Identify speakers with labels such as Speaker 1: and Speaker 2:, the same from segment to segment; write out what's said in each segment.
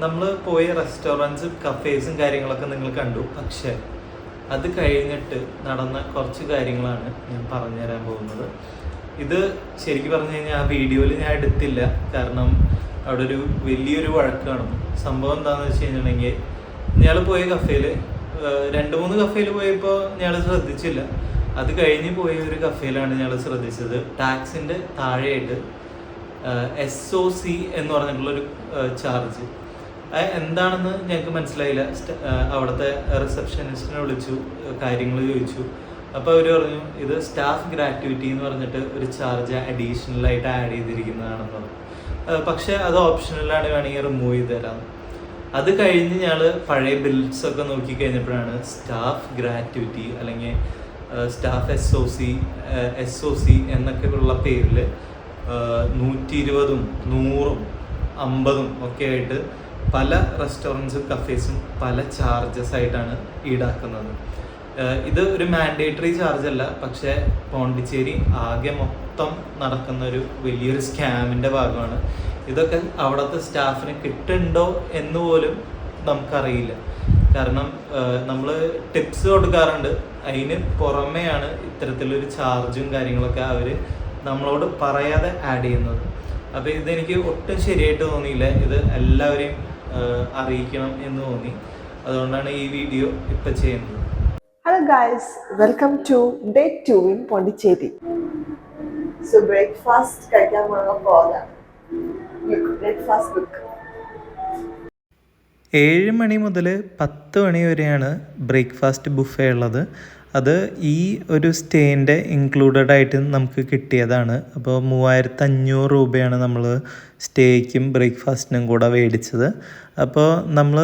Speaker 1: നമ്മൾ പോയ റെസ്റ്റോറൻറ്റ്സും കഫേസും കാര്യങ്ങളൊക്കെ നിങ്ങൾ കണ്ടു. പക്ഷെ അത് കഴിഞ്ഞിട്ട് നടന്ന കുറച്ച് കാര്യങ്ങളാണ് ഞാൻ പറഞ്ഞുതരാൻ പോകുന്നത്. ഇത് ശരിക്കും പറഞ്ഞു കഴിഞ്ഞാൽ ആ വീഡിയോയിൽ ഞാൻ എടുത്തില്ല, കാരണം അവിടെ ഒരു വലിയൊരു വഴക്കാണ്. സംഭവം എന്താണെന്ന് വെച്ച് കഴിഞ്ഞിട്ടുണ്ടെങ്കിൽ, ഞങ്ങൾ പോയ കഫേയിൽ 2-3 കഫേയിൽ പോയപ്പോൾ ഞങ്ങൾ ശ്രദ്ധിച്ചില്ല. അത് കഴിഞ്ഞ് പോയ ഒരു കഫേയിലാണ് ഞങ്ങൾ ശ്രദ്ധിച്ചത്. ടാക്സിൻ്റെ താഴെയായിട്ട് SOC എന്ന് പറഞ്ഞിട്ടുള്ളൊരു ചാർജ്. എന്താണെന്ന് ഞങ്ങൾക്ക് മനസ്സിലായില്ല. അവിടുത്തെ റിസപ്ഷനിസ്റ്റിനെ വിളിച്ചു, കാര്യങ്ങൾ ചോദിച്ചു. അപ്പോൾ അവർ പറഞ്ഞു ഇത് സ്റ്റാഫ് ഗ്രാറ്റുവിറ്റി എന്ന് പറഞ്ഞിട്ട് ഒരു ചാർജ് അഡീഷണലായിട്ട് ആഡ് ചെയ്തിരിക്കുന്നതാണെന്ന് പറഞ്ഞു. പക്ഷേ അത് ഓപ്ഷണലാണ്, വേണമെങ്കിൽ റിമൂവ് ചെയ്ത് തരാം. അത് കഴിഞ്ഞ് ഞങ്ങൾ പഴയ ബിൽസൊക്കെ നോക്കി കഴിഞ്ഞപ്പോഴാണ് സ്റ്റാഫ് ഗ്രാറ്റുവിറ്റി അല്ലെങ്കിൽ സ്റ്റാഫ് SOC എന്നൊക്കെ ഉള്ള പേരിൽ 120, 100, 50 ഒക്കെ ആയിട്ട് പല റെസ്റ്റോറൻറ്റ്സും കഫേസും പല ചാർജസ് ആയിട്ടാണ് ഈടാക്കുന്നത്. ഇത് ഒരു മാൻഡേറ്ററി ചാർജ് അല്ല, പക്ഷേ പോണ്ടിച്ചേരി ആകെ മൊത്തം നടക്കുന്ന ഒരു വലിയൊരു സ്കാമിൻ്റെ ഭാഗമാണ്. ഇതൊക്കെ അവിടുത്തെ സ്റ്റാഫിന് കിട്ടുന്നുണ്ടോ എന്ന് പോലും നമുക്കറിയില്ല. കാരണം നമ്മൾ ടിപ്സ് കൊടുക്കാറുണ്ട്, അതിന് പുറമെയാണ് ഇത്തരത്തിലൊരു ചാർജും കാര്യങ്ങളൊക്കെ അവർ നമ്മളോട് പറയാതെ ആഡ് ചെയ്യുന്നത്. അപ്പോൾ ഇതെനിക്ക് ഒട്ടും ശരിയായിട്ട് തോന്നിയില്ല. ഇത് എല്ലാവരെയും അറിയിക്കണം എന്ന് തോന്നി. അതുകൊണ്ടാണ് ഈ വീഡിയോ ഇപ്പം ചെയ്യുന്നത്.
Speaker 2: Hello guys, welcome to day 2 in Pondicherry. So breakfast കഴിക്കാൻ പോകാം. Look, breakfast look.
Speaker 1: 7 മണി മുതൽ 10 മണി വരെയാണ് ബ്രേക്ക്ഫാസ്റ്റ് ബുഫേ ഉള്ളത്. അത് ഈ ഒരു സ്റ്റേൻ്റെ ഇൻക്ലൂഡഡ് ആയിട്ട് നമുക്ക് കിട്ടിയതാണ്. അപ്പോൾ 3500 രൂപയാണ് നമ്മൾ സ്റ്റേക്കും ബ്രേക്ക്ഫാസ്റ്റിനും കൂടെ മേടിച്ചത്. അപ്പോൾ നമ്മൾ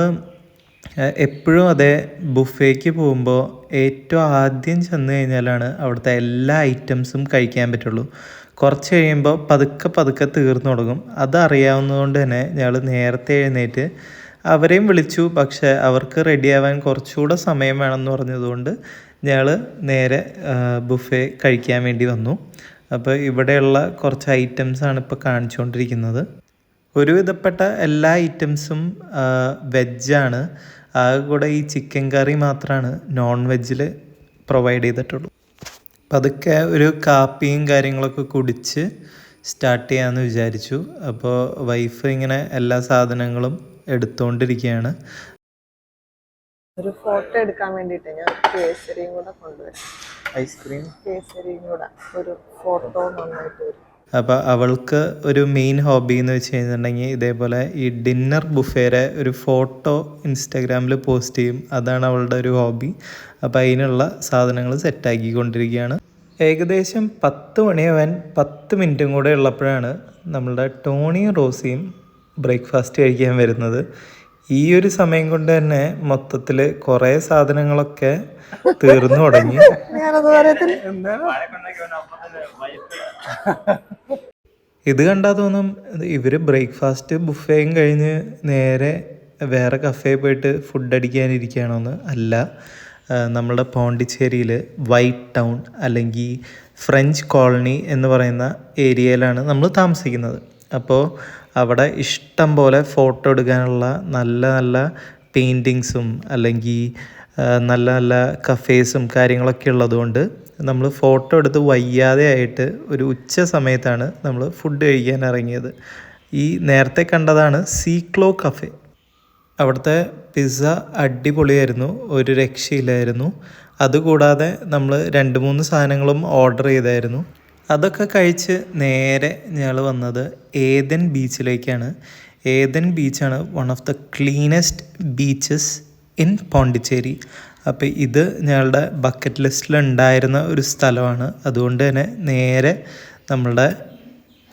Speaker 1: എപ്പോഴും അതേ ബുഫേക്ക് പോകുമ്പോൾ ഏറ്റവും ആദ്യം ചെന്ന് കഴിഞ്ഞാലാണ് അവിടുത്തെ എല്ലാ ഐറ്റംസും കഴിക്കാൻ പറ്റുള്ളൂ. കുറച്ച് കഴിയുമ്പോൾ പതുക്കെ തീർന്നു തുടങ്ങും. അതറിയാവുന്നതുകൊണ്ട് തന്നെ ഞങ്ങൾ നേരത്തെ എഴുന്നേറ്റ് അവരെയും വിളിച്ചു. പക്ഷേ അവർക്ക് റെഡിയാവാൻ കുറച്ചുകൂടെ സമയം വേണമെന്ന് പറഞ്ഞതുകൊണ്ട് ഞങ്ങൾ നേരെ ബുഫേ കഴിക്കാൻ വേണ്ടി വന്നു. അപ്പോൾ ഇവിടെയുള്ള കുറച്ച് ഐറ്റംസാണ് ഇപ്പോൾ കാണിച്ചുകൊണ്ടിരിക്കുന്നത്. ഒരുവിധപ്പെട്ട എല്ലാ ഐറ്റംസും വെജാണ്. ആകെ കൂടെ ഈ ചിക്കൻ കറി മാത്രമാണ് നോൺ വെജിൽ പ്രൊവൈഡ് ചെയ്തിട്ടുള്ളൂ. അപ്പം അതൊക്കെ ഒരു കാപ്പിയും കാര്യങ്ങളൊക്കെ കുടിച്ച് സ്റ്റാർട്ട് ചെയ്യാമെന്ന് വിചാരിച്ചു. അപ്പോൾ വൈഫ് ഇങ്ങനെ എല്ലാ സാധനങ്ങളും എടുത്തുകൊണ്ടിരിക്കുകയാണ്.
Speaker 2: ഒരു ഫോട്ടോ എടുക്കാൻ വേണ്ടിയിട്ട് ഞാൻ കേസരിയും കൂടെ കൊണ്ടുവരാം.
Speaker 1: ഐസ്ക്രീം
Speaker 2: കേസരിയും കൂടെ ഒരു ഫോട്ടോ നന്നായിട്ട് വരും.
Speaker 1: അപ്പോൾ അവൾക്ക് ഒരു മെയിൻ ഹോബി എന്ന് വെച്ച് കഴിഞ്ഞിട്ടുണ്ടെങ്കിൽ ഇതേപോലെ ഈ ഡിന്നർ ബുഫേരെ ഒരു ഫോട്ടോ ഇൻസ്റ്റാഗ്രാമിൽ പോസ്റ്റ് ചെയ്യും. അതാണ് അവളുടെ ഒരു ഹോബി. അപ്പോൾ അതിനുള്ള സാധനങ്ങൾ സെറ്റാക്കിക്കൊണ്ടിരിക്കുകയാണ്. ഏകദേശം 10 മണിയാവാൻ 10 മിനിറ്റും കൂടെ ഉള്ളപ്പോഴാണ് നമ്മളുടെ ടോണിയും റോസിയും ബ്രേക്ക്ഫാസ്റ്റ് കഴിക്കാൻ വരുന്നത്. ഈ ഒരു സമയം കൊണ്ട് തന്നെ മൊത്തത്തിൽ കുറേ സാധനങ്ങളൊക്കെ തീർന്നു തുടങ്ങി. ഇത് കണ്ടാൽ തോന്നും ഇവർ ബ്രേക്ക്ഫാസ്റ്റ് ബുഫേയും കഴിഞ്ഞ് നേരെ വേറെ കഫേ പോയിട്ട് ഫുഡ് അടിക്കാനിരിക്കുകയാണോന്ന്. അല്ല, നമ്മുടെ പോണ്ടിച്ചേരിയിൽ വൈറ്റ് ടൗൺ അല്ലെങ്കിൽ ഫ്രഞ്ച് കോളനി എന്ന് പറയുന്ന ഏരിയയിലാണ് നമ്മൾ താമസിക്കുന്നത്. അപ്പോൾ അവിടെ ഇഷ്ടം പോലെ ഫോട്ടോ എടുക്കാനുള്ള നല്ല നല്ല പെയിൻറ്റിങ്സും അല്ലെങ്കിൽ നല്ല നല്ല കഫേസും കാര്യങ്ങളൊക്കെ ഉള്ളതുകൊണ്ട് നമ്മൾ ഫോട്ടോ എടുത്ത് വയ്യാതെ ആയിട്ട് ഒരു ഉച്ച സമയത്താണ് നമ്മൾ ഫുഡ് കഴിക്കാൻ ഇറങ്ങിയത്. ഈ നേരത്തെ കണ്ടതാണ് സീക്ലോ കഫേ. അവിടുത്തെ പിസ്സ അടിപൊളിയായിരുന്നു, ഒരു രക്ഷയില്ലായിരുന്നു. അതുകൂടാതെ നമ്മൾ 2-3 സാധനങ്ങളും ഓർഡർ ചെയ്തായിരുന്നു. അതൊക്കെ കഴിച്ച് നേരെ ഞങ്ങൾ വന്നത് ഏദൻ ബീച്ചിലേക്കാണ്. ഏദൻ ബീച്ചാണ് one of the cleanest beaches in Pondicherry. അപ്പോൾ ഇത് ഞങ്ങളുടെ ബക്കറ്റ് ലിസ്റ്റിൽ ഉണ്ടായിരുന്ന ഒരു സ്ഥലമാണ്. അതുകൊണ്ട് തന്നെ നേരെ നമ്മളുടെ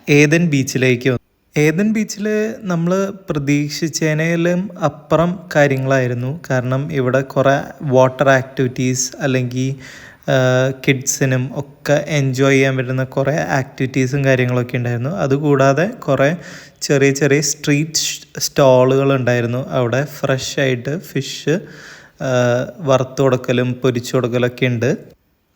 Speaker 1: ഏദൻ ബീച്ചിലേക്ക് വന്നു. ഏദൻ ബീച്ചിൽ നമ്മൾ പ്രതീക്ഷിച്ചതിനേലും അപ്പുറം കാര്യങ്ങളായിരുന്നു. കാരണം ഇവിടെ കുറേ വാട്ടർ ആക്ടിവിറ്റീസ് അല്ലെങ്കിൽ കിഡ്സിനും ഒക്കെ എൻജോയ് ചെയ്യാൻ പറ്റുന്ന കുറേ ആക്ടിവിറ്റീസും കാര്യങ്ങളൊക്കെ ഉണ്ടായിരുന്നു. അതുകൂടാതെ കുറേ ചെറിയ ചെറിയ സ്ട്രീറ്റ് സ്റ്റോളുകൾ ഉണ്ടായിരുന്നു. അവിടെ ഫ്രഷ് ആയിട്ട് ഫിഷ് വറുത്ത് കൊടുക്കലും പൊരിച്ചു കൊടുക്കലൊക്കെ ഉണ്ട്.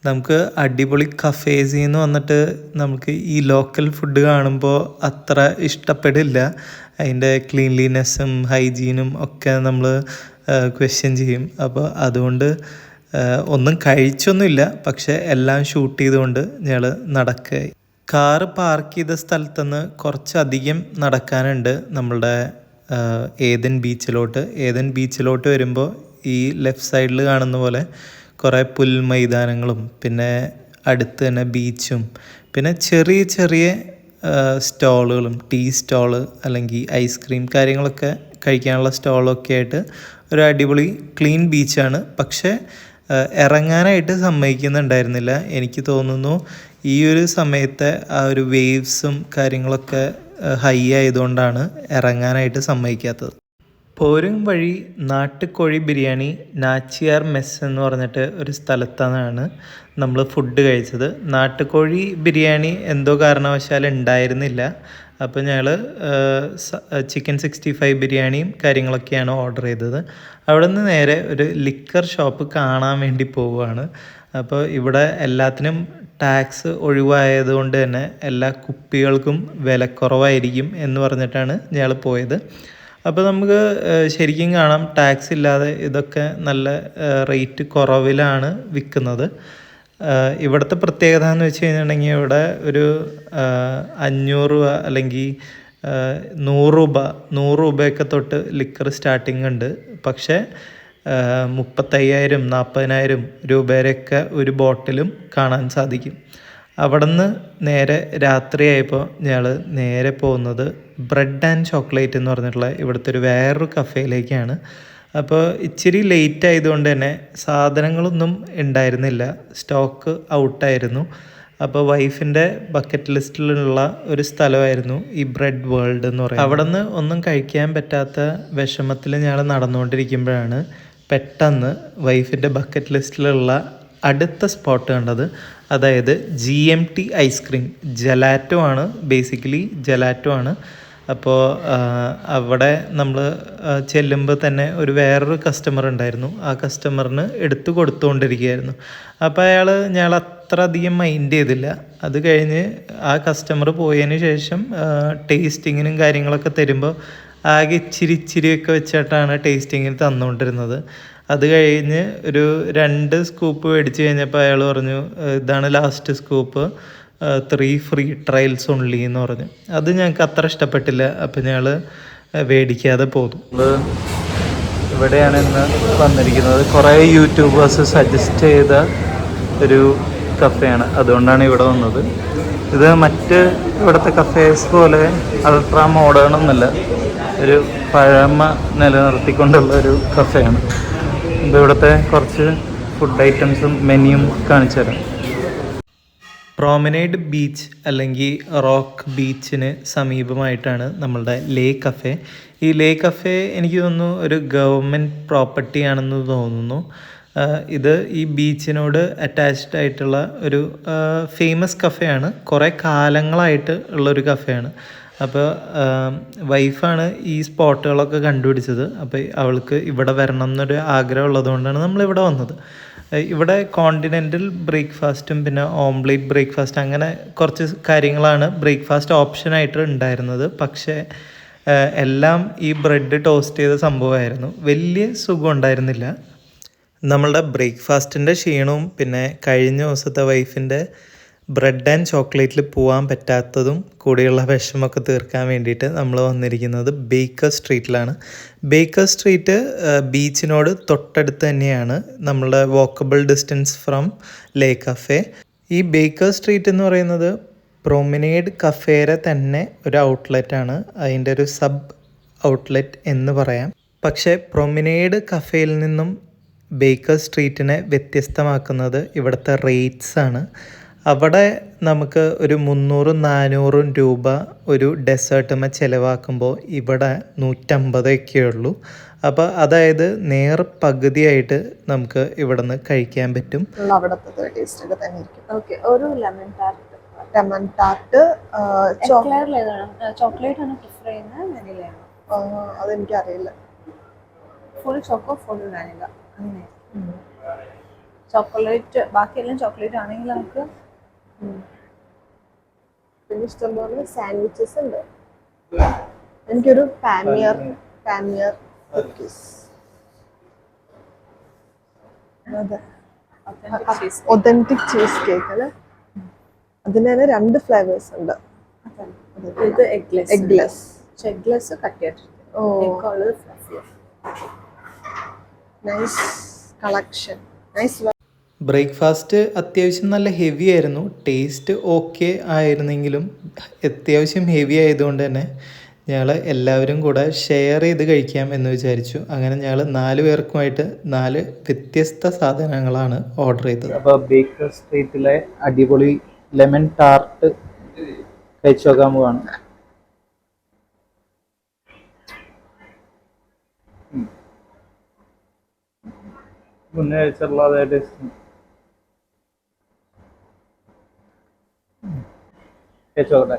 Speaker 1: നമുക്ക് അടിപൊളി കഫേസിൽ നിന്ന് വന്നിട്ട് നമുക്ക് ഈ ലോക്കൽ ഫുഡ് കാണുമ്പോൾ അത്ര ഇഷ്ടപ്പെടില്ല. അതിൻ്റെ ക്ലീൻലിനെസ്സും ഹൈജീനും ഒക്കെ നമ്മൾ ക്വസ്റ്റ്യൻ ചെയ്യും. അപ്പോൾ അതുകൊണ്ട് ഒന്നും കഴിച്ചൊന്നുമില്ല, പക്ഷെ എല്ലാം ഷൂട്ട് ചെയ്തുകൊണ്ട് ഞങ്ങൾ നടക്കുകയായി. കാറ് പാർക്ക് ചെയ്ത സ്ഥലത്തുനിന്ന് കുറച്ചധികം നടക്കാനുണ്ട് നമ്മളുടെ ഏദൻ ബീച്ചിലോട്ട്. ഏദൻ ബീച്ചിലോട്ട് വരുമ്പോൾ ഈ ലെഫ്റ്റ് സൈഡിൽ കാണുന്ന പോലെ കുറേ പുൽമൈതാനങ്ങളും പിന്നെ അടുത്ത് തന്നെ ബീച്ചും പിന്നെ ചെറിയ ചെറിയ സ്റ്റോളുകളും, ടീ സ്റ്റോള് അല്ലെങ്കിൽ ഐസ്ക്രീം കാര്യങ്ങളൊക്കെ കഴിക്കാനുള്ള സ്റ്റോളൊക്കെ ആയിട്ട് ഒരു അടിപൊളി ക്ലീൻ ബീച്ചാണ്. പക്ഷേ ഇറങ്ങാനായിട്ട് സമ്മതിക്കുന്നുണ്ടായിരുന്നില്ല. എനിക്ക് തോന്നുന്നു ഈ ഒരു സമയത്തെ ആ ഒരു വേവ്സും കാര്യങ്ങളൊക്കെ ഹൈ ആയതുകൊണ്ടാണ് ഇറങ്ങാനായിട്ട് സമ്മതിക്കാത്തത്. പോരും വഴി നാട്ടുകോഴി ബിരിയാണി നാച്ചിയാർ മെസ് എന്ന് പറഞ്ഞിട്ട് ഒരു സ്ഥലത്താണ് നമ്മൾ ഫുഡ് കഴിച്ചത്. നാട്ടുകോഴി ബിരിയാണി എന്തോ കാരണവശാൽ ഉണ്ടായിരുന്നില്ല. അപ്പോൾ ഞങ്ങൾ ചിക്കൻ 65 ബിരിയാണിയും കാര്യങ്ങളൊക്കെയാണ് ഓർഡർ ചെയ്തത്. അവിടെ നിന്ന് നേരെ ഒരു ലിക്കർ ഷോപ്പ് കാണാൻ വേണ്ടി പോവുകയാണ്. അപ്പോൾ ഇവിടെ എല്ലാത്തിനും ടാക്സ് ഒഴിവായതുകൊണ്ട് തന്നെ എല്ലാ കുപ്പികൾക്കും വിലക്കുറവായിരിക്കും എന്ന് പറഞ്ഞിട്ടാണ് ഞങ്ങൾ പോയത്. അപ്പോൾ നമുക്ക് ശരിക്കും കാണാം ടാക്സ് ഇല്ലാതെ ഇതൊക്കെ നല്ല റേറ്റ് കുറവിലാണ് വിൽക്കുന്നത്. ഇവിടുത്തെ പ്രത്യേകത എന്ന് വെച്ച് കഴിഞ്ഞിട്ടുണ്ടെങ്കിൽ ഇവിടെ ഒരു 500 രൂപ അല്ലെങ്കിൽ 100 രൂപയൊക്കെ തൊട്ട് ലിക്കർ സ്റ്റാർട്ടിങ് ഉണ്ട്. പക്ഷേ 35,000 40,000 രൂപ വരെയൊക്കെ ഒരു ബോട്ടിലും കാണാൻ സാധിക്കും. അവിടെ നിന്ന് നേരെ രാത്രിയായപ്പോൾ ഞങ്ങൾ നേരെ പോകുന്നത് ബ്രെഡ് ആൻഡ് ചോക്ലേറ്റ് എന്ന് പറഞ്ഞിട്ടുള്ള ഇവിടുത്തെ ഒരു വേറൊരു കഫേയിലേക്കാണ്. അപ്പോൾ ഇച്ചിരി ലേറ്റ് ആയതുകൊണ്ട് തന്നെ സാധനങ്ങളൊന്നും ഉണ്ടായിരുന്നില്ല, സ്റ്റോക്ക് ഔട്ടായിരുന്നു. അപ്പോൾ വൈഫിൻ്റെ ബക്കറ്റ് ലിസ്റ്റിലുള്ള ഒരു സ്ഥലമായിരുന്നു ഈ ബ്രെഡ് വേൾഡ് എന്ന് പറയുന്നത്. അവിടെ നിന്ന് ഒന്നും കഴിക്കാൻ പറ്റാത്ത വിഷമത്തിൽ ഞങ്ങൾ നടന്നുകൊണ്ടിരിക്കുമ്പോഴാണ് പെട്ടെന്ന് വൈഫിൻ്റെ ബക്കറ്റ് ലിസ്റ്റിലുള്ള അടുത്ത സ്പോട്ട് കണ്ടത്. അതായത് GMT ഐസ്ക്രീം, ജലാറ്റോ ആണ്, ബേസിക്കലി ജലാറ്റോ ആണ്. അപ്പോൾ അവിടെ നമ്മൾ ചെല്ലുമ്പോൾ തന്നെ ഒരു വേറൊരു കസ്റ്റമർ ഉണ്ടായിരുന്നു. ആ കസ്റ്റമറിന് എടുത്തു കൊടുത്തുകൊണ്ടിരിക്കുകയായിരുന്നു. അപ്പോൾ ഞങ്ങൾ അത്ര അധികം മൈൻഡ് ചെയ്തില്ല. അത് കഴിഞ്ഞ് ആ കസ്റ്റമർ പോയതിന് ശേഷം ടേസ്റ്റിങ്ങിനും കാര്യങ്ങളൊക്കെ തരുമ്പോൾ ആകെ ഇച്ചിരിയൊക്കെ വെച്ചിട്ടാണ് ടേസ്റ്റിങ്ങിന് തന്നുകൊണ്ടിരുന്നത്. അത് കഴിഞ്ഞ് ഒരു 2 സ്കൂപ്പ് മേടിച്ച് കഴിഞ്ഞപ്പോൾ അയാൾ പറഞ്ഞു ഇതാണ് last scoop, 3 free trials only എന്ന് പറഞ്ഞു. അത് ഞങ്ങൾക്ക് അത്ര ഇഷ്ടപ്പെട്ടില്ല. അപ്പോൾ ഞങ്ങൾ മേടിക്കാതെ പോന്നു. ഇവിടെയാണ് ഇന്ന് വന്നിരിക്കുന്നത്. കുറേ യൂട്യൂബേഴ്സ് സജസ്റ്റ് ചെയ്ത ഒരു കഫേയാണ്, അതുകൊണ്ടാണ് ഇവിടെ വന്നത്. ഇത് മറ്റ് ഇവിടുത്തെ കഫേസ് പോലെ അൾട്രാ മോഡേൺ ഒന്നുമല്ല, ഒരു പഴമ നിലനിർത്തിക്കൊണ്ടുള്ള ഒരു കഫേയാണ്. ഇവിടുത്തെ കുറച്ച് ഫുഡ് ഐറ്റംസും മെനുവും കാണിച്ചു തരാം. പ്രോമനേഡ് ബീച്ച് അല്ലെങ്കിൽ റോക്ക് ബീച്ചിന് സമീപമായിട്ടാണ് നമ്മളുടെ ലേ കഫേ. ഈ ലേ കഫേ എനിക്ക് തോന്നുന്നു ഒരു ഗവൺമെൻറ് പ്രോപ്പർട്ടി ആണെന്ന് തോന്നുന്നു. ഇത് ഈ ബീച്ചിനോട് അറ്റാച്ച്ഡ് ആയിട്ടുള്ള ഒരു ഫേമസ് കഫേയാണ്. കുറേ കാലങ്ങളായിട്ട് ഉള്ളൊരു കഫേയാണ്. അപ്പോൾ വൈഫാണ് ഈ സ്പോട്ടുകളൊക്കെ കണ്ടുപിടിച്ചത്. അപ്പോൾ അവൾക്ക് ഇവിടെ വരണം എന്നൊരു ആഗ്രഹം ഉള്ളതുകൊണ്ടാണ് നമ്മളിവിടെ വന്നത്. ഇവിടെ കോണ്ടിനെൻ്റൽ ബ്രേക്ക്ഫാസ്റ്റും പിന്നെ ഓംലേറ്റ് ബ്രേക്ക്ഫാസ്റ്റ് അങ്ങനെ കുറച്ച് കാര്യങ്ങളാണ് ബ്രേക്ക്ഫാസ്റ്റ് ഓപ്ഷനായിട്ട് ഉണ്ടായിരുന്നത്. പക്ഷേ എല്ലാം ഈ ബ്രെഡ് ടോസ്റ്റ് ചെയ്ത സംഭവമായിരുന്നു. വലിയ സുഖം ഉണ്ടായിരുന്നില്ല. നമ്മളുടെ ബ്രേക്ക്ഫാസ്റ്റിൻ്റെ ക്ഷീണവും പിന്നെ കഴിഞ്ഞ ദിവസത്തെ വൈഫിൻ്റെ ബ്രെഡ് ആൻഡ് ചോക്ലേറ്റിൽ പോകാൻ പറ്റാത്തതും കൂടിയുള്ള വിഷമൊക്കെ തീർക്കാൻ വേണ്ടിയിട്ട് നമ്മൾ വന്നിരിക്കുന്നത് ബേക്കർ സ്ട്രീറ്റിലാണ്. ബേക്കർ സ്ട്രീറ്റ് ബീച്ചിനോട് തൊട്ടടുത്ത് തന്നെയാണ്, നമ്മളുടെ walkable distance from Le Cafe. ഈ ബേക്കർ സ്ട്രീറ്റ് എന്ന് പറയുന്നത് പ്രൊമനേഡ് കഫേയുടെ തന്നെ ഒരു ഔട്ട്ലെറ്റാണ്, അതിൻ്റെ ഒരു സബ് ഔട്ട്ലെറ്റ് എന്ന് പറയാം. പക്ഷേ പ്രൊമനേഡ് കഫേയിൽ നിന്നും ബേക്കർ സ്ട്രീറ്റിനെ വ്യത്യസ്തമാക്കുന്നത് ഇവിടുത്തെ റേറ്റ്സ് ആണ്. അവിടെ നമുക്ക് ഒരു 300-400 രൂപ ഒരു ഡെസേർട്ടുമേ ചിലവാക്കുമ്പോൾ ഇവിടെ 150 ഉള്ളൂ. അപ്പോൾ അതായത് നേർ പകുതിയായിട്ട് നമുക്ക് ഇവിടെ നിന്ന് കഴിക്കാൻ പറ്റും.
Speaker 2: അവിടുത്തെ ടേസ്റ്റ് ഒക്കെ തന്നെ ഇരിക്കും. ഓക്കെ, ഒരു ലെമൺ ടാർട്ട്
Speaker 3: ചോക്ലേറ്റ് ആണ് പ്രിഫർ ചെയ്യുന്നത്, വാനിലയാണ്?
Speaker 2: അതെനിക്കറിയില്ല.
Speaker 3: ഫുൾ ചോക്കോ ഫുൾ വാനില അങ്ങനെ. ചോക്ലേറ്റ്, ബാക്കിയെല്ലാം ചോക്ലേറ്റ് ആണെങ്കിൽ നമുക്ക്
Speaker 2: പിന്നെ ഇഷ്ടംപോലെ സാൻഡ്വിച്ചസ് ഉണ്ട്. എനിക്കൊരു പാനിയർ കുക്കീസ്. അതെ, ഒതന്റിക് ചീസ് കേക്ക് അല്ലേ. അതിന് തന്നെ 2 ഫ്ലേവേഴ്സ് ഉണ്ട്.
Speaker 3: ഇത് എഗ്ലെസ്.
Speaker 2: എഗ്ലെസ്
Speaker 3: കട്ടിയായിട്ടിരിക്കും.
Speaker 2: ഓ,
Speaker 3: എഗ്ഗുള്ളത് fluffy.
Speaker 2: Nice collection, nice.
Speaker 1: Breakfast അത്യാവശ്യം നല്ല ഹെവി ആയിരുന്നു. ടേസ്റ്റ് ഓക്കെ ആയിരുന്നെങ്കിലും അത്യാവശ്യം ഹെവി ആയതുകൊണ്ട് തന്നെ ഞങ്ങൾ എല്ലാവരും കൂടെ ഷെയർ ചെയ്ത് കഴിക്കാം എന്ന് വിചാരിച്ചു. അങ്ങനെ ഞങ്ങൾ 4 പേർക്കുമായിട്ട് 4 വ്യത്യസ്ത സാധനങ്ങളാണ് ഓർഡർ ചെയ്തത്. അപ്പോൾ ബേക്കർ സ്ട്രീറ്റിലെ അടിപൊളി ലെമൺ ടാർട്ട് കഴിച്ചു നോക്കാൻ പോവാണ്. മുന്നേ കഴിച്ചിട്ടുള്ള അതേ ടേസ്റ്റ്. കഴിച്ചോട്ടെ.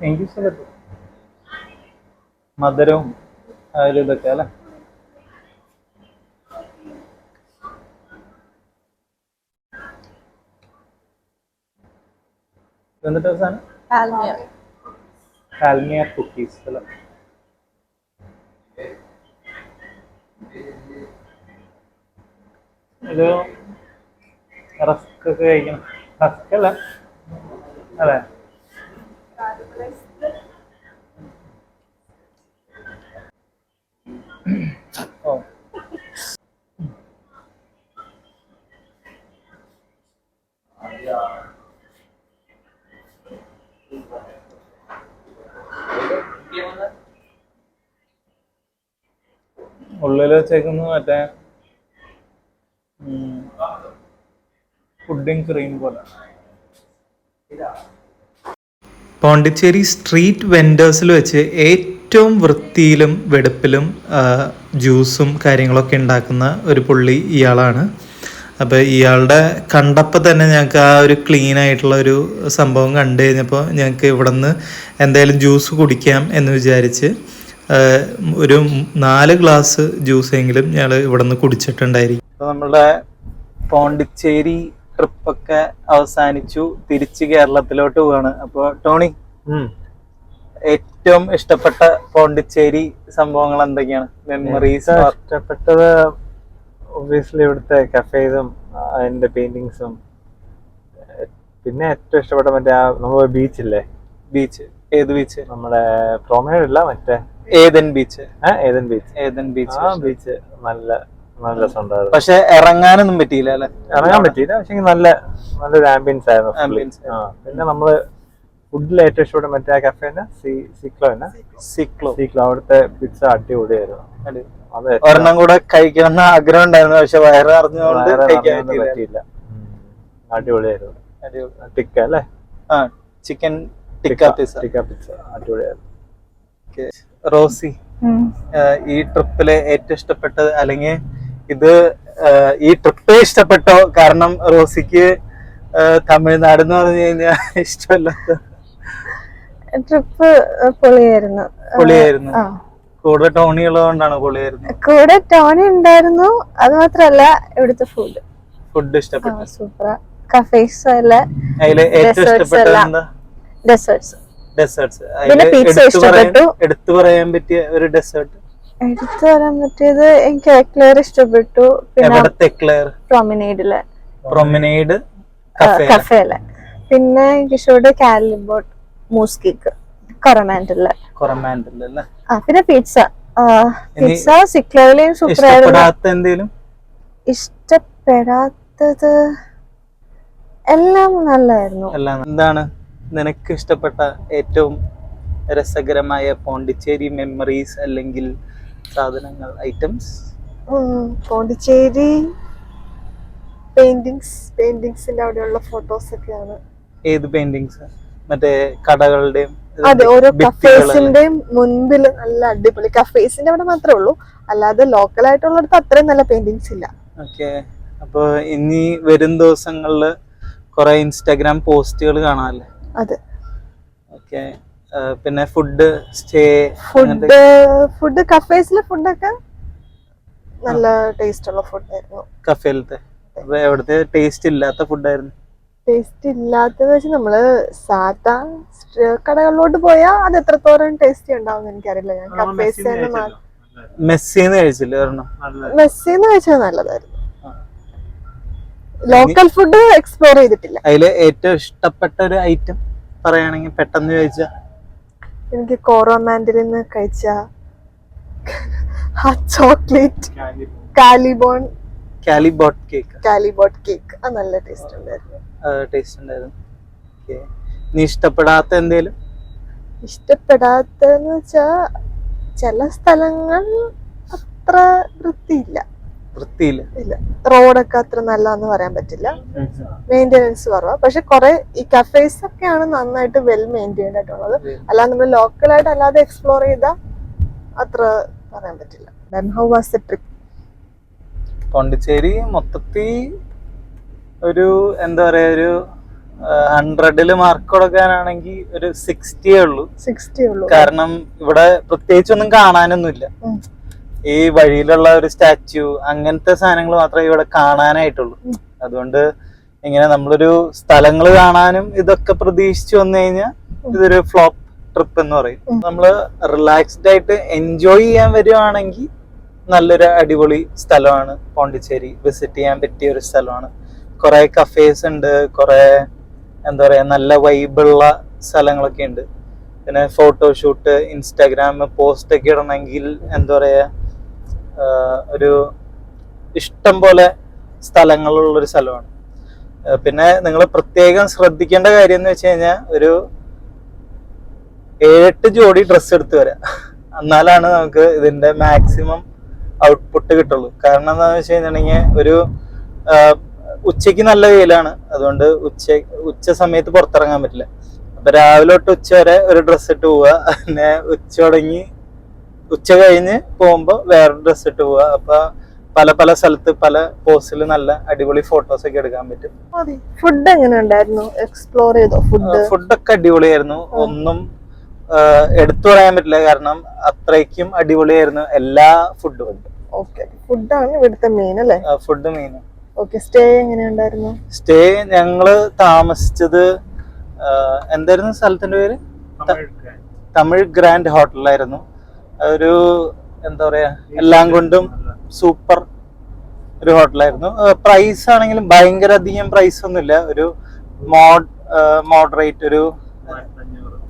Speaker 1: എനിക്ക് ഇഷ്ടപ്പെട്ടു. മധുരവും അതിലും ഇതൊക്കെ അല്ലേ. എന്നിട്ട് അവസാനം കാൽമിയ കുക്കീസ് അല്ലേ. ഒരു റസ്ക് ഒക്കെ കഴിക്കണം. റസ്ക് അല്ല അല്ലേ. ഓ, ഉള്ളിൽ വെച്ചേക്കുന്നത് മറ്റേ പുഡിംഗ് ക്രീം പോലെ. പോണ്ടിച്ചേരി സ്ട്രീറ്റ് വെൻഡേഴ്സിൽ വെച്ച് ഏറ്റവും വൃത്തിയിലും വെടുപ്പിലും ജ്യൂസും കാര്യങ്ങളൊക്കെ ഉണ്ടാക്കുന്ന ഒരു പുള്ളി ഇയാളാണ്. അപ്പോൾ ഇയാളുടെ കണ്ടപ്പോൾ തന്നെ ഞങ്ങൾക്ക് ആ ഒരു ക്ലീൻ ആയിട്ടുള്ള ഒരു സംഭവം കണ്ടു കഴിഞ്ഞപ്പോൾ ഞങ്ങൾക്ക് ഇവിടെ നിന്ന് എന്തായാലും ജ്യൂസ് കുടിക്കാം എന്ന് വിചാരിച്ച് ഒരു 4 ഗ്ലാസ് ജ്യൂസെങ്കിലും ഞങ്ങൾ ഇവിടെ നിന്ന് കുടിച്ചിട്ടുണ്ടായിരിക്കും. അപ്പോൾ നമ്മളുടെ പോണ്ടിച്ചേരി ട്രിപ്പൊക്കെ അവസാനിച്ചു. തിരിച്ച് കേരളത്തിലോട്ട് പോവാണ്. അപ്പോൾ ടോണി, ഏറ്റവും ഇഷ്ടപ്പെട്ട പോണ്ടിച്ചേരി സംഭവങ്ങൾ എന്തൊക്കെയാണ്? മെമ്മറീസ്
Speaker 4: ഇഷ്ടപ്പെട്ടത് ഒബ്വിയസ്ലി ഇവിടുത്തെ കഫേസും അതിന്റെ പെയിന്റിങ്സും. പിന്നെ ഏറ്റവും ഇഷ്ടപ്പെട്ട മറ്റേ നമ്മുടെ ബീച്ചില്ലേ.
Speaker 1: ബീച്ച് ഏത് ബീച്ച്?
Speaker 4: നമ്മുടെ പ്രൊമനേഡ് ഇല്ല, മറ്റേ
Speaker 1: ഏതൻ ബീച്ച്.
Speaker 4: ഏതൻ ബീച്ച്. ആ ബീച്ച് നല്ല രസമുണ്ടായിരുന്നു.
Speaker 1: പക്ഷെ ഇറങ്ങാനൊന്നും പറ്റിയില്ല അല്ലെ.
Speaker 4: ഇറങ്ങാൻ പറ്റിയില്ല, പക്ഷെ നല്ലൊരു ആംബിയൻസ് ആയിരുന്നു. പിന്നെ നമ്മള് ഫുഡിൽ ഏറ്റവും ഇഷ്ടപ്പെട്ട മറ്റേ കഫേന്റെ സീക്ലോ അവിടുത്തെ പിസ്സ അടിപൊളിയായിരുന്നു.
Speaker 1: ഒരെണ്ണം കൂടെ കഴിക്കണം എന്ന് ആഗ്രഹം ഉണ്ടായിരുന്നു, പക്ഷെ വയറ് അറിഞ്ഞുകൊണ്ട് കഴിക്കാൻ
Speaker 4: പറ്റിയില്ല. അടിപൊളിയായിരുന്നു. ടിക്ക അല്ലേ,
Speaker 1: ചിക്കൻ ടിക്ക പിസ്സ
Speaker 4: അടിപൊളിയായിരുന്നു.
Speaker 1: റോസി, ഈ ട്രിപ്പില് ഏറ്റവും ഇഷ്ടപ്പെട്ടത്, അല്ലെങ്കിൽ ഇത് ഈ ട്രിപ്പ് ഇഷ്ടപ്പെട്ടോ? കാരണം റോസിക്ക് തമിഴ്നാട് എന്ന് പറഞ്ഞു കഴിഞ്ഞാൽ ഇഷ്ടമല്ലാത്ത
Speaker 3: ട്രിപ്പ് പൊളിയായിരുന്നു.
Speaker 1: കൂടെ ടോണി ഉള്ളതുകൊണ്ടാണ് പൊളിയായിരുന്നു.
Speaker 3: കൂടെ ടോണി ഉണ്ടായിരുന്നു. അത് മാത്രല്ല ഇവിടുത്തെ ഫുഡ്
Speaker 1: ഇഷ്ടപ്പെട്ടു.
Speaker 3: സൂപ്പർ. കഫേസ്
Speaker 1: അതില് ഏറ്റവും ഇഷ്ടപ്പെട്ടത് എന്താ?
Speaker 3: ഡെസേർട്സ്.
Speaker 1: പിന്നെ പിസ്സ ഇഷ്ടപ്പെട്ടു. എടുത്തു പറയാൻ പറ്റിയ ഒരു ഡെസേർട്ട്?
Speaker 3: എടുത്തു പറയാൻ പറ്റിയത് എനിക്ക് എക്ലെയർ ഇഷ്ടപ്പെട്ടു.
Speaker 1: പിന്നെ പ്രൊമനേഡ്
Speaker 3: കഫേല്. പിന്നെ എനിക്ക് ഇഷ്ടപ്പെട്ടു കാലിബോട്ട് മൂസ് കേക്ക് കൊറമാൻഡറില്. പിന്നെ പിസ്സ സിക്ലറിലെയും സൂപ്പർ ആയിരുന്നു. ഇഷ്ടപ്പെടാത്തത് എല്ലാം നല്ലായിരുന്നു.
Speaker 1: എന്താണ് നിനക്ക് ഇഷ്ടപ്പെട്ട ഏറ്റവും രസകരമായ പോണ്ടിച്ചേരി മെമ്മറീസ് അല്ലെങ്കിൽ സാധനങ്ങൾ, ഐറ്റംസ്?
Speaker 2: പോണ്ടിച്ചേരി പെയിന്റിങ്സിന്റെ അവിടെയുള്ള ഫോട്ടോസ് ഒക്കെയാണ്.
Speaker 1: ഏത് പെയിന്റിങ്സ്? മറ്റേ കടകളുടെയും
Speaker 2: അതെ, ഓരോ കഫേസിന്റെയും മുൻപിൽ നല്ല അടിപൊളി. കഫേസിന്റെ അവിടെ മാത്രമേ ഉള്ളൂ, അല്ലാതെ ലോക്കൽ ആയിട്ടുള്ളിടത്ത് അത്രയും നല്ല പെയിന്റിങ്സ് ഇല്ല.
Speaker 1: ഓക്കെ. അപ്പൊ ഇനി വരും ദിവസങ്ങളില് കുറെ ഇൻസ്റ്റാഗ്രാം പോസ്റ്റുകൾ കാണാമല്ലേ?
Speaker 3: അതെ.
Speaker 1: ഓക്കെ. പിന്നെ ഫുഡ് സ്റ്റേ
Speaker 3: ഫുഡ് കഫേസിലെ ഫുഡൊക്കെ നല്ല ടേസ്റ്റ് ഉള്ള ഫുഡായിരുന്നു.
Speaker 1: കഫേലത്തെ എവിടുത്തെ ടേസ്റ്റ് ഇല്ലാത്ത ഫുഡായിരുന്നു?
Speaker 3: ടേസ്റ്റ് ഇല്ലാത്തതെന്ന് വെച്ചാൽ നമ്മള് സാധാ കടകളിലോട്ട് പോയാൽ അത് എത്രത്തോളം ടേസ്റ്റി ഉണ്ടാവും എനിക്കറിയില്ല. ഞാൻ കഫേസ്
Speaker 1: മെസ്സിന്ന് കഴിച്ചില്ല ഒരെണ്ണം.
Speaker 3: മെസ്സിന്ന് കഴിച്ചത് നല്ലതായിരുന്നു. ലോക്കൽ ഫുഡ് എക്സ്പ്ലോർ ചെയ്തിട്ടില്ല.
Speaker 1: അതില് ഏറ്റവും ഇഷ്ടപ്പെട്ട ഒരു ഐറ്റം പറയുകയാണെങ്കിൽ പെട്ടെന്ന് ചോദിച്ചാ
Speaker 3: എനിക്ക് കോറോമാൻഡിൽ കഴിച്ച ചോക്ലേറ്റ്
Speaker 1: കാലിബോട്ട്
Speaker 3: കേക്ക് അത് നല്ല ടേസ്റ്റ് ഉണ്ടായിരുന്നു.
Speaker 1: ടേസ്റ്റ് ഉണ്ടായിരുന്നു. നീ ഇഷ്ടപ്പെടാത്ത എന്തേലും?
Speaker 3: ഇഷ്ടപ്പെടാത്തെന്ന് വെച്ചാ ചില സ്ഥലങ്ങൾ അത്ര വൃത്തിയില്ല. ഇല്ല, റോഡൊക്കെ അത്ര നല്ലതെന്ന് പറയാൻ പറ്റില്ല. മെയിൻ്റെനൻസ് കുറവാ. പക്ഷെ കുറെ ഈ കഫേസ് ഒക്കെയാണ് നന്നായിട്ട് വെൽ മെയിൻറ്റൈൻഡ് ആയിട്ടുള്ളത്. അല്ലാതെ നമ്മൾ ലോക്കലായിട്ട് അല്ലാതെ എക്സ്പ്ലോർ ചെയ്താൽ അത്ര പറയാൻ പറ്റില്ല. Then how was the trip?
Speaker 1: Pondicherry മൊത്തത്തിൽ ഒരു എന്താ പറയാ, ഒരു 100-ല് മാർക്ക് കൊടുക്കാനാണെങ്കിൽ ഒരു 60 ഉള്ളൂ. കാരണം ഇവിടെ പ്രത്യേകിച്ചൊന്നും കാണാനൊന്നുമില്ല. ഈ വഴിയിലുള്ള ഒരു സ്റ്റാച്യു അങ്ങനത്തെ സാധനങ്ങൾ മാത്രമേ ഇവിടെ കാണാനായിട്ടുള്ളൂ. അതുകൊണ്ട് ഇങ്ങനെ നമ്മളൊരു സ്ഥലങ്ങൾ കാണാനും ഇതൊക്കെ പ്രതീക്ഷിച്ചു വന്നു കഴിഞ്ഞാൽ ഇതൊരു ഫ്ലോപ്പ് ട്രിപ്പ് എന്ന് പറയും. നമ്മള് റിലാക്സ്ഡ് ആയിട്ട് എൻജോയ് ചെയ്യാൻ വരുവാണെങ്കിൽ നല്ലൊരു അടിപൊളി സ്ഥലമാണ് പോണ്ടിച്ചേരി. വിസിറ്റ് ചെയ്യാൻ പറ്റിയ ഒരു സ്ഥലമാണ്. കുറെ കഫേസ് ഉണ്ട്, കുറെ എന്താ പറയാ നല്ല വൈബുള്ള സ്ഥലങ്ങളൊക്കെ ഉണ്ട്. പിന്നെ ഫോട്ടോഷൂട്ട്, ഇൻസ്റ്റാഗ്രാം പോസ്റ്റ് ഒക്കെ ഇടണമെങ്കിൽ എന്താ പറയാ, ഒരു ഇഷ്ടം പോലെ സ്ഥലങ്ങളുള്ളൊരു സ്ഥലമാണ്. പിന്നെ നിങ്ങൾ പ്രത്യേകം ശ്രദ്ധിക്കേണ്ട കാര്യം എന്ന് വെച്ച് കഴിഞ്ഞാൽ ഒരു 7-8 ജോഡി ഡ്രസ്സ് എടുത്ത് വരാം. എന്നാലാണ് നമുക്ക് ഇതിന്റെ മാക്സിമം ഔട്ട്പുട്ട് കിട്ടുള്ളൂ. കാരണം എന്താണെന്ന് വെച്ച് കഴിഞ്ഞിട്ടുണ്ടെങ്കിൽ ഒരു ഉച്ചയ്ക്ക് നല്ല വെയിലാണ്. അതുകൊണ്ട് ഉച്ച സമയത്ത് പുറത്തിറങ്ങാൻ പറ്റില്ല. അപ്പൊ രാവിലെ തൊട്ട് ഉച്ച വരെ ഒരു ഡ്രസ്സ് ഇട്ട് പോവുക. പിന്നെ ഉച്ച കഴിഞ്ഞ് പോകുമ്പോ വേറെ ഡ്രസ്സ് ഇട്ട് പോവുക. അപ്പൊ പല പല സ്ഥലത്ത് പല പോസിൽ നല്ല അടിപൊളി ഫോട്ടോസ് ഒക്കെ എടുക്കാൻ പറ്റും.
Speaker 3: ഫുഡ് എങ്ങനെ ഉണ്ടായിരുന്നു? എക്സ്പ്ലോർ ചെയ്തോ?
Speaker 1: ഫുഡൊക്കെ അടിപൊളിയായിരുന്നു. ഒന്നും എടുത്തു പറയാൻ പറ്റില്ല, കാരണം അത്രയ്ക്കും അടിപൊളിയായിരുന്നു എല്ലാ ഫുഡും.
Speaker 3: ഫുഡാണ് ഇവിടുത്തെ മെയിൻ അല്ലേ?
Speaker 1: Food main.
Speaker 3: സ്റ്റേ എങ്ങനെയുണ്ടായിരുന്നു?
Speaker 1: സ്റ്റേ ഞങ്ങള് താമസിച്ചത് എന്തായിരുന്നു സ്ഥലത്തിന്റെ പേര്? തമിഴ് ഗ്രാൻഡ് ഹോട്ടലായിരുന്നു. ഒരു എന്താ പറയാ, എല്ലാം കൊണ്ടും സൂപ്പർ ഒരു ഹോട്ടലായിരുന്നു. പ്രൈസ് ആണെങ്കിലും ഭയങ്കര അധികം പ്രൈസ് ഒന്നുമില്ല. ഒരു മോഡറേറ്റ് ഒരു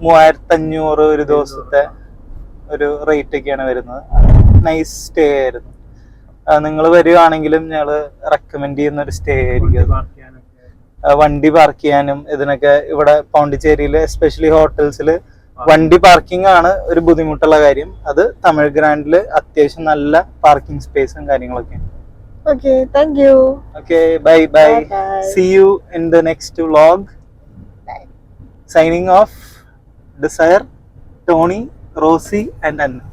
Speaker 1: 3500 ഒരു ദിവസത്തെ ഒരു റേറ്റ് ഒക്കെയാണ് വരുന്നത്. നൈസ് സ്റ്റേ ആയിരുന്നു. നിങ്ങൾ വരികയാണെങ്കിലും ഞങ്ങള് റെക്കമെൻഡ് ചെയ്യുന്ന ഒരു സ്റ്റേ ആയിരിക്കും. വണ്ടി പാർക്ക് ചെയ്യാനും ഇതിനൊക്കെ ഇവിടെ പോണ്ടിച്ചേരിയില് എസ്പെഷ്യലി ഹോട്ടൽസിൽ വണ്ടി പാർക്കിംഗ് ആണ് ഒരു ബുദ്ധിമുട്ടുള്ള കാര്യം. അത് തമിഴ് ഗ്രാൻഡില് അത്യാവശ്യം നല്ല പാർക്കിംഗ് സ്പേസും കാര്യങ്ങളൊക്കെ.
Speaker 3: Okay, thank you.
Speaker 1: Okay, bye. See you in the next vlog. Signing off, Desire, Tony, Rosie and Anna.